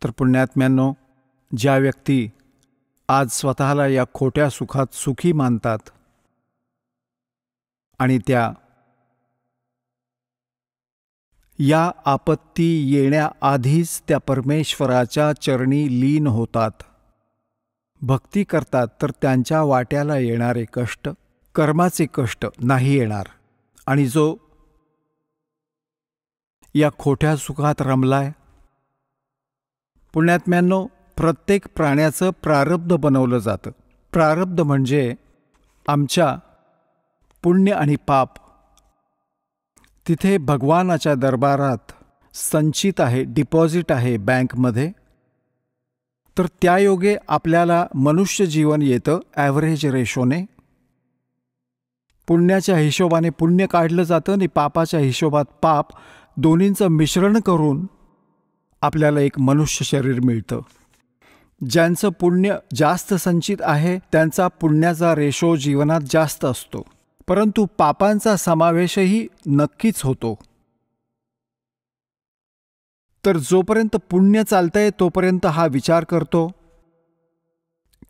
तर पुण्यात्म्यांनो, ज्या व्यक्ती आज स्वतःला या खोट्या सुखात सुखी मानतात आणि त्या या आपत्ती येण्याआधीच त्या परमेश्वराच्या चरणी लीन होतात, भक्ती करतात, तर त्यांच्या वाट्याला येणारे कष्ट कर्माचे कष्ट नाही येणार. आणि जो या खोट्या सुखात रमलाय, पुण्यात्म्यांनो, प्रत्येक प्राण्याचं प्रारब्ध बनवलं जातं. प्रारब्ध म्हणजे आमच्या पुण्य आणि पाप तिथे भगवानाच्या दरबारात संचित आहे, डिपॉझिट आहे बँकमध्ये. तर त्यायोगे आपल्याला मनुष्य जीवन येतं ॲव्हरेज रेशोने. पुण्याच्या हिशोबाने पुण्य काढलं जातं आणि पापाच्या हिशोबात पाप, दोन्हींचं मिश्रण करून आपल्याला एक मनुष्य शरीर मिळतं. ज्यांचं पुण्य जास्त संचित आहे त्यांचा पुण्याचा रेशो जीवनात जास्त असतो, परंतु पापांचा समावेशही नक्कीच होतो. तर जोपर्यंत पुण्य चालतंय तोपर्यंत हा विचार करतो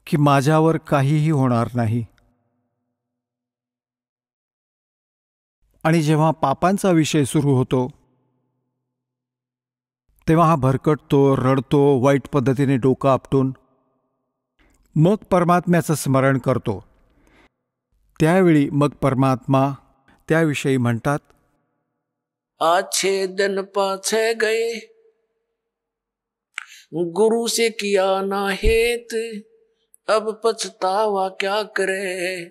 की माझ्यावर काहीही होणार नाही. आणि जेव्हा पापांचा विषय सुरू होतो तेव्हा हा भरकटतो, रडतो, वाईट पद्धतीने डोकं आपटून मग परमात्म्याचं स्मरण करतो. त्यावेळी मग परमात्मा त्याविषयी म्हणतात, अच्छे दिन पाछे गए, गुरु से किया ना हेत, अब पछतावा क्या करे,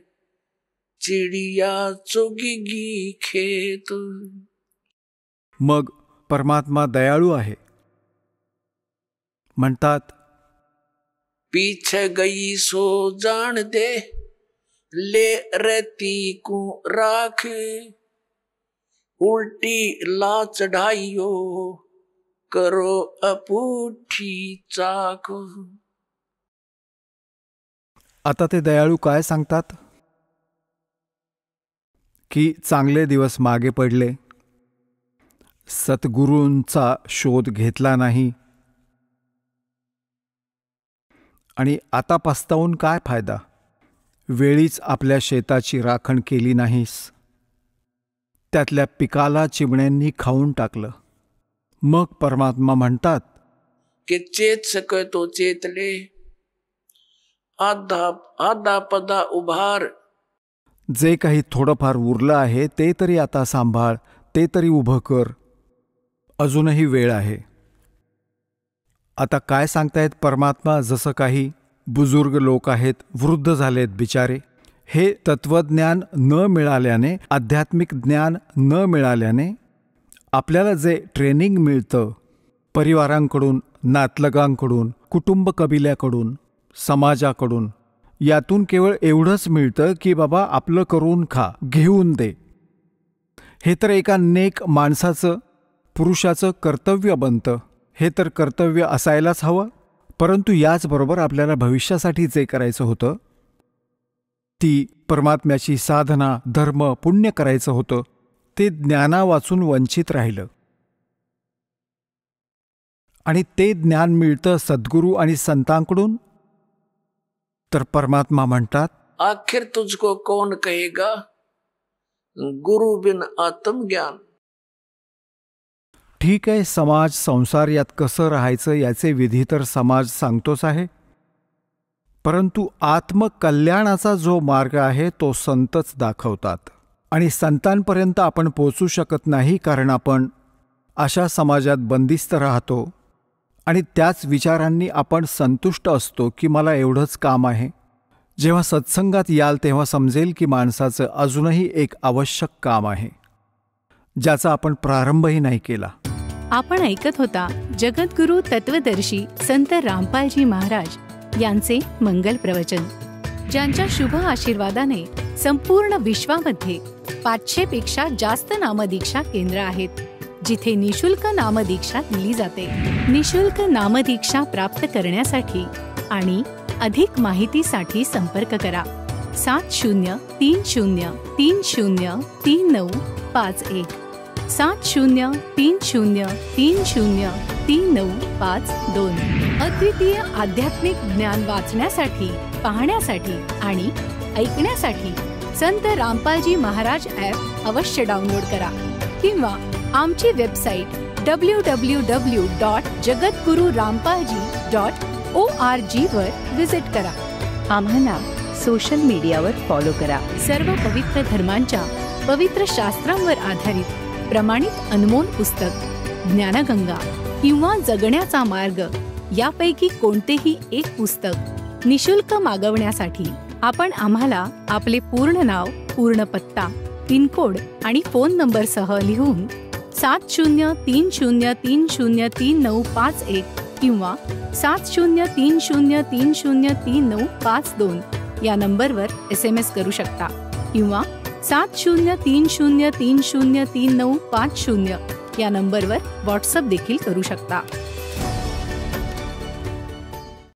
चिड़िया चुगेगी खेत. मग परमात्मा दयाळू आहे. म्हणतात, पीछे गई सो जान दे, ले रहती को राख, उल्टी ला चढ़ाइयो, करो अपूठी चाक. आता ते दयाळू काय सांगतात की चांगले दिवस मागे पडले, सद्गुरूंचा शोध घेतला नाही आणि आता पस्तावून काय फायदा, वेळीच आपल्या शेताची राखण केली नाहीस, त्यातल्या पिकाला चिमण्यांनी खाऊन टाकलं. मग परमात्मा म्हणतात कि चेत सके तो चेत ले, आधा पदा उभार. जे काही थोडंफार उरलं आहे ते तरी आता सांभाळ, ते तरी उभं कर, अजूनही वेळ आहे. आता काय सांगतायत परमात्मा, जसं काही बुजुर्ग लोक आहेत, वृद्ध झालेत बिचारे, हे तत्वज्ञान न मिळाल्याने, आध्यात्मिक ज्ञान न मिळाल्याने आपल्याला जे ट्रेनिंग मिळतं परिवारांकडून, नातलगांकडून, कुटुंब कबिल्याकडून, समाजाकडून, यातून केवळ एवढंच मिळतं की बाबा आपलं करून खा, घेऊन दे. हे तर एका नेक माणसाचं, पुरुषाचं कर्तव्य बनतं. हे तर कर्तव्य असायलाच हवं. परंतु याचबरोबर आपल्याला भविष्यासाठी जे करायचं होतं, ती परमात्म्याची साधना, धर्म, पुण्य करायचं होतं, ते ज्ञाना वाचून वंचित राहिलं. आणि ते ज्ञान मिळतं सद्गुरू आणि संतांकडून. तर परमात्मा म्हणतात, आखिर तुझको कौन कहेगा, गुरु बिन आत्मज्ञान. ठीक आहे, समाज, संसार यात कसं राहायचं याचे विधी तर समाज सांगतोच आहे, परंतु आत्मकल्याणाचा जो मार्ग आहे तो संतच दाखवतात. आणि संतांपर्यंत आपण पोचू शकत नाही, कारण आपण अशा समाजात बंदिस्त राहतो आणि त्याच विचारांनी आपण संतुष्ट असतो की मला एवढंच काम आहे. जेव्हा सत्संगात याल तेव्हा समजेल की माणसाचं अजूनही एक आवश्यक काम आहे, ज्याचा आपण प्रारंभही नाही केला. आपण ऐकत होता जगद्गुरु तत्वदर्शी संत रामपालजी महाराज यांचे मंगल प्रवचन, ज्यांच्या शुभ आशीर्वादाने संपूर्ण विश्वामध्ये 500 पेक्षा जास्त नामदीक्षा केंद्र आहेत, जिथे निशुल्क नामदीक्षा दिली जाते. निशुल्क नामदीक्षा प्राप्त करण्यासाठी आणि अधिक माहितीसाठी संपर्क करा 7030303951 7030303952. अद्वितीय आध्यात्मिक ज्ञान वाचण्यासाठी, पाहण्यासाठी आणि ऐकण्यासाठी संत रामपालजी महाराज ॲप अवश्य डाउनलोड करा किंवा आमची वेबसाईट www.jagatgururampalji.org वर विजिट करा. आम्हाला सोशल मीडियावर फॉलो करा. सर्व पवित्र धर्मांच्या पवित्र शास्त्रांवर आधारित प्रमाणित अनमोल पुस्तक ज्ञानगंगा किंवा जगण्याचा मार्ग यापैकी कोणतेही एक पुस्तक निशुल्क मागवण्यासाठी आपण आम्हाला आपले पूर्ण नाव, पूर्ण पत्ता, पिनकोड आणि फोन नंबरसह लिहून 7030303951 किंवा 7030303952 या नंबरवर SMS करू शकता किंवा 7030303950 या नंबरवर व्हॉट्सअप देखील करू शकता.